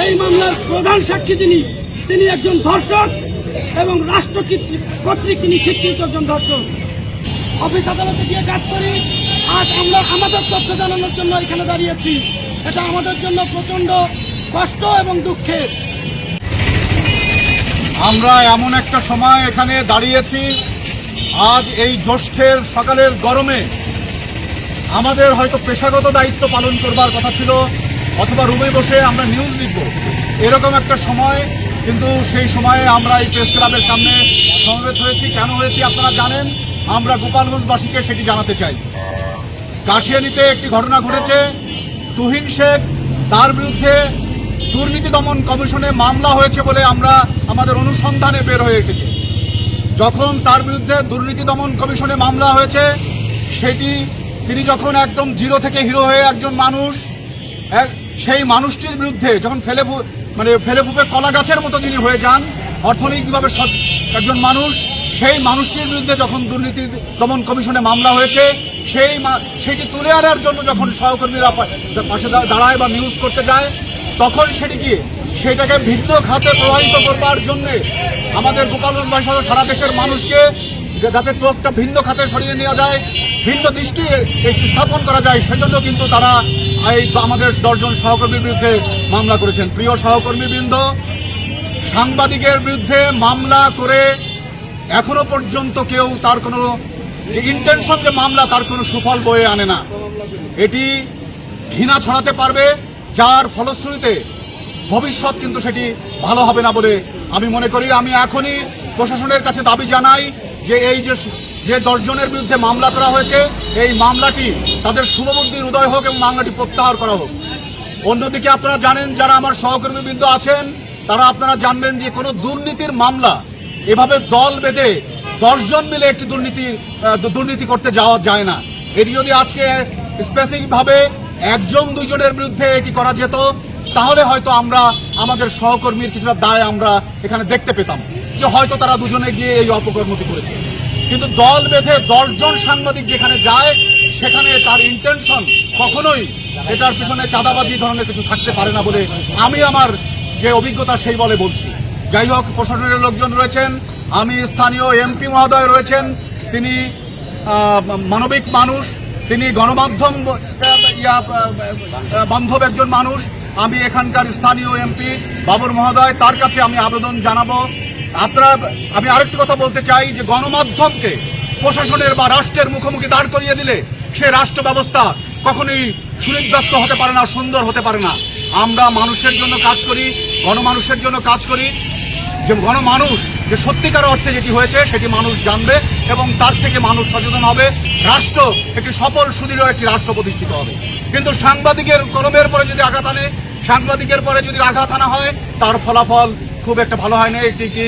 এই মামলার প্রধান সাক্ষী তিনি একজন ধর্ষক এবং রাষ্ট্র কর্তৃক তিনি স্বীকৃত একজন ধর্ষক। অফিস আদালতে গিয়ে কাজ করি, আজ আমরা আমাদের তথ্য জানানোর জন্য এখানে দাঁড়িয়েছি। এটা আমাদের জন্য প্রচণ্ড কষ্ট এবং দুঃখের। আমরা এমন একটা সময় এখানে দাঁড়িয়েছি, আজ এই জ্যৈষ্ঠের সকালের গরমে আমাদের হয়তো পেশাগত দায়িত্ব পালন করবার কথা ছিল, অথবা রুমে বসে আমরা নিউজ লিখব, এরকম একটা সময়। কিন্তু সেই সময়ে আমরা এই প্রেস ক্লাবের সামনে সমবেত হয়েছি। কেন হয়েছি আপনারা জানেন, আমরা গোপালগঞ্জবাসীকে সেটি জানাতে চাই। কাশিয়ানীতে একটি ঘটনা ঘটেছে, তুহিন শেখ, তার বিরুদ্ধে দুর্নীতি দমন কমিশনে মামলা হয়েছে বলে আমরা আমাদের অনুসন্ধানে বের হয়ে এসেছি। যখন তার বিরুদ্ধে দুর্নীতি দমন কমিশনে মামলা হয়েছে, সেটি তিনি যখন একদম জিরো থেকে হিরো হয়ে একজন মানুষ, সেই মানুষটির বিরুদ্ধে যখন ফেলে ফুপে কলা গাছের মতো যিনি হয়ে যান, অর্থনৈতিকভাবে একজন মানুষ, সেই মানুষটির বিরুদ্ধে যখন দুর্নীতি দমন কমিশনে মামলা হয়েছে, সেটি তুলে আনার জন্য যখন সহকর্মীরা পাশে দাঁড়ায় বা নিউজ করতে যায়, তখন সেটাকে ভিন্ন খাতে প্রবাহিত করবার জন্যে আমাদের গোপালগঞ্জবাসী সহ সারা দেশের মানুষকে যাতে চোখটা ভিন্ন খাতে সরিয়ে নেওয়া যায়, ভিন্ন দৃষ্টি স্থাপন করা যায়, সেজন্য কিন্তু তারা এই আমাদের 10 জন সহকর্মীর বিরুদ্ধে মামলা করেছেন। প্রিয় সহকর্মীবৃন্দ, সাংবাদিকের বিরুদ্ধে মামলা করে এখনো পর্যন্ত কেউ তার কোনো যে ইন্টেনশন যে মামলা, তার কোনো সুফল বয়ে আনে না। এটি ঘৃণা ছড়াতে পারবে, যার ফলশ্রুতিতে ভবিষ্যৎ কিন্তু সেটি ভালো হবে না বলে আমি মনে করি। আমি এখনই প্রশাসনের কাছে দাবি জানাই যে এই যে 10 জনের বিরুদ্ধে মামলা করা হয়েছে, এই মামলাটি তাদের শুভবুদ্ধির উদয় হোক এবং মামলাটি প্রত্যাহার করা হোক। অন্যদিকে আপনারা জানেন, যারা আমার সহকর্মীবৃন্দ আছেন, তারা আপনারা জানবেন যে কোনো দুর্নীতির মামলা এভাবে দল বেঁধে 10 জন মিলে একটি দুর্নীতি করতে যাওয়া যায় না। এটি যদি আজকে স্পেসিফিকভাবে 1-2 জনের বিরুদ্ধে এটি করা যেত, তাহলে হয়তো আমরা আমাদের সহকর্মীর কিছুটা দায় আমরা এখানে দেখতে পেতাম, যে হয়তো তারা দুজনে গিয়ে এই অপকর্মটি করেছে। কিন্তু দল বেঁধে 10 জন সাংবাদিক যেখানে যায়, সেখানে তার ইন্টেনশন কখনোই এটার পিছনে চাঁদাবাজি ধরনের কিছু থাকতে পারে না বলে আমি আমার যে অভিজ্ঞতা সেই বলে বলছি। যাই হোক, প্রশাসনের লোকজন রয়েছেন, আমি স্থানীয় এমপি মহোদয় রয়েছেন, তিনি মানবিক মানুষ, তিনি গণমাধ্যম বান্ধব একজন মানুষ। আমি এখানকার স্থানীয় এমপি বাবুর মহোদয়, তার কাছে আমি আবেদন জানাবো। আমি আরেকটি কথা বলতে চাই যে গণমাধ্যমকে প্রশাসনের বা রাষ্ট্রের মুখোমুখি দাঁড় করিয়ে দিলে সে রাষ্ট্র ব্যবস্থা কখনোই সুনির্দিষ্ট হতে পারে না, সুন্দর হতে পারে না। আমরা মানুষের জন্য কাজ করি, গণমানুষের জন্য কাজ করি। যে গণমানুষ যে সত্যিকার অর্থে যেটি হয়েছে সেটি মানুষ জানবে এবং তার থেকে মানুষ সচেতন হবে, রাষ্ট্র একটি সফল সুদৃঢ় একটি রাষ্ট্র প্রতিষ্ঠিত হবে। কিন্তু সাংবাদিকের কলমের পরে যদি আঘাত আনে, সাংবাদিকের পরে যদি আঘাত আনা হয়, তার ফলাফল খুব একটা ভালো হয় না। এটি কি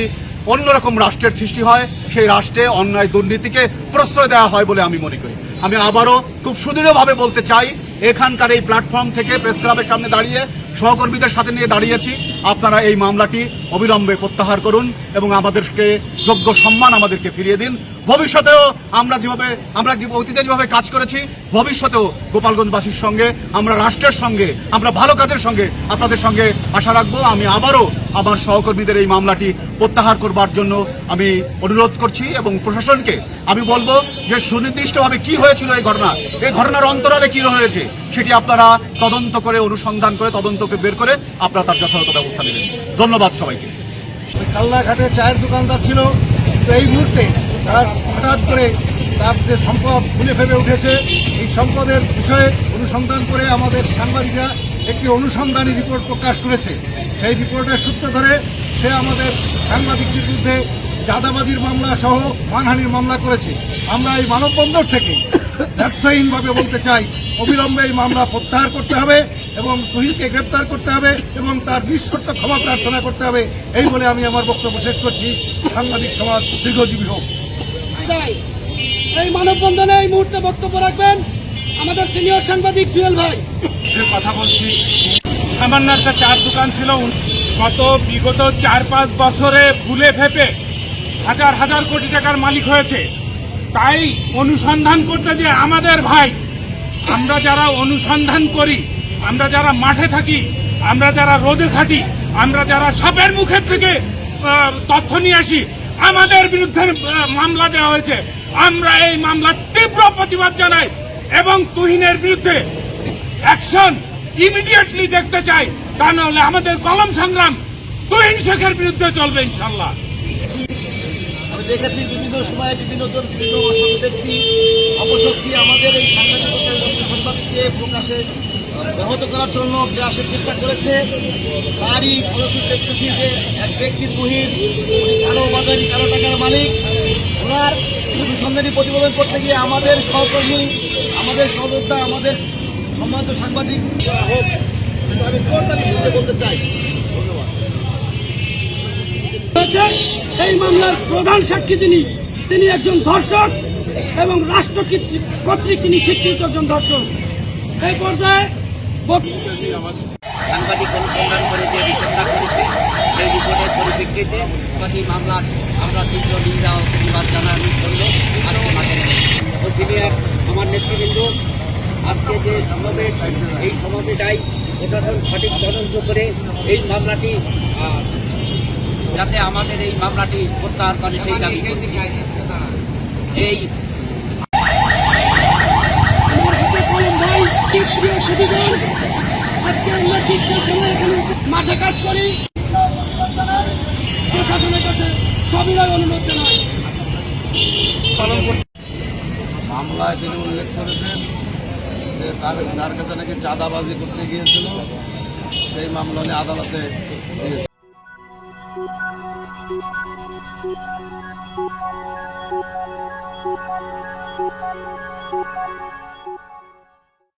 অন্যরকম রাষ্ট্রের সৃষ্টি হয়, সেই রাষ্ট্রে অন্যায় দুর্নীতিকে প্রশ্রয় দেওয়া হয় বলে আমি মনে করি। আমি আবারও খুব সুদৃঢ়ভাবে বলতে চাই, এখানকার এই প্ল্যাটফর্ম থেকে প্রেস ক্লাবের সামনে দাঁড়িয়ে সহকর্মীদের সাথে নিয়ে দাঁড়িয়েছি, আপনারা এই মামলাটি অবিলম্বে প্রত্যাহার করুন এবং আমাদেরকে যোগ্য সম্মান আমাদেরকে ফিরিয়ে দিন। ভবিষ্যতেও আমরা অতীতে যেভাবে কাজ করেছি, ভবিষ্যতেও গোপালগঞ্জবাসীর সঙ্গে, আমরা রাষ্ট্রের সঙ্গে, আমরা ভালো কাজের সঙ্গে আপনাদের সঙ্গে আশা রাখবো। আমি আবারও আমার সহকর্মীদের এই মামলাটি প্রত্যাহার করবার জন্য আমি অনুরোধ করছি এবং প্রশাসনকে আমি বলবো যে সুনির্দিষ্টভাবে কি হয়েছিল এই ঘটনার অন্তরালে কি রয়েছে সেটি আপনারা তদন্ত করে, অনুসন্ধান করে, তদন্তকে বের করে আপনারা তার যথাযথ ব্যবস্থা নেবেন। ধন্যবাদ সবাইকে। কালনাঘাটে চায়ের দোকানদার ছিল, এই মুহূর্তে তার হঠাৎ করে তার যে সম্পদ খুলে ফেলে উঠেছে, এই সম্পদের বিষয়ে অনুসন্ধান করে আমাদের সাংবাদিকরা একটি অনুসন্ধানী রিপোর্ট প্রকাশ করেছে। সেই রিপোর্টের সূত্র ধরে সে আমাদের সাংবাদিকদের বিরুদ্ধে চাঁদাবাজির মামলা সহ মানহানির মামলা করেছে। আমরা এই মানববন্ধন থেকে ব্যর্থহীনভাবে বলতে চাই, অবিলম্বে এই মামলা প্রত্যাহার করতে হবে এবং তুহিনকে গ্রেপ্তার করতে হবে এবং তার নিঃশর্ত ক্ষমা প্রার্থনা করতে হবে। এই বলে আমি আমার বক্তব্য শেষ করছি। সাংবাদিক সমাজ দীর্ঘজীবী হোক। এই মানববন্ধনে এই মুহূর্তে বক্তব্য রাখবেন আমাদের সিনিয়র সাংবাদিক জুয়েল ভাই। কথা বলছি, সামান্য একটা চার দোকান ছিল, বিগত 4-5 বছরে ভুলে ভেপে হাজার হাজার কোটি টাকার মালিক হয়েছে। তাই অনুসন্ধান করতে যে আমাদের ভাই, আমরা যারা অনুসন্ধান করি, আমরা যারা মাঠে থাকি, আমরা যারা রোদে খাটি, আমরা যারা সাপের মুখের থেকে তথ্য নিয়ে আসি, আমাদের বিরুদ্ধে মামলা দেওয়া হয়েছে। আমরা এই মামলার তীব্র প্রতিবাদ জানাই এবং তুহিনের বিরুদ্ধে অ্যাকশন ইমিডিয়েটলি দেখতে চাই। তা নাহলে আমাদের কলম সংগ্রাম তুহিন শেখের বিরুদ্ধে চলবে ইনশাল্লাহ। আমি দেখেছি বিভিন্ন সময়ে বিভিন্ন জন বিভিন্ন অসৎ ব্যক্তি অপশক্তি আমাদের এই সাংবাদিকতার মঞ্চ সংবাদকে প্রকাশে ব্যাহত করার জন্য প্রয়াসের চেষ্টা করেছে। তারই ফলশ্রুতি দেখতেছি যে এক ব্যক্তি তুহিন, কালো বাজারি, কালো টাকার মালিক, ওনার অনুসন্ধানী প্রতিবেদন করতে গিয়ে আমাদের সহকর্মী, আমাদের সহযোদ্ধা, আমাদের সম্মানিত সাংবাদিক হোক, কিন্তু আমি জোরদারি শুনতে বলতে চাই। ধন্যবাদ। হয়েছে এই মামলার প্রধান সাক্ষী তিনি একজন ধর্ষক এবং রাষ্ট্র কর্তৃক তিনি স্বীকৃত একজন ধর্ষক। এই পর্যায়ে সাংবাদিক অনুসন্ধান করে যে রিপোর্টটা করেছে সেই রিপোর্টের পরিপ্রেক্ষিতে এই মামলার আমরা তীব্র নিন্দা ও প্রতিবাদ জানানোর জন্য আজকে মাঠে নেমেছি। ও সিনিয়র আমার নেতৃবৃন্দ, আজকে যে সমাবেশ, এই সমাবেশাই প্রশাসন সঠিক তদন্ত করে এই মামলাটি যাতে আমাদের এই মামলাটি প্রত্যাহার করে সেই দাবি করছি। এই আজকে আমরা মাঠে কাজ করি, প্রশাসনের কাছে সবিনয় অনুরোধ জানাই। মামলায় তিনি উল্লেখ করেছেন যে তার কাছে নাকি চাঁদাবাজি করতে গিয়েছিল, সেই মামলা নিয়ে আদালতে দিয়েছে।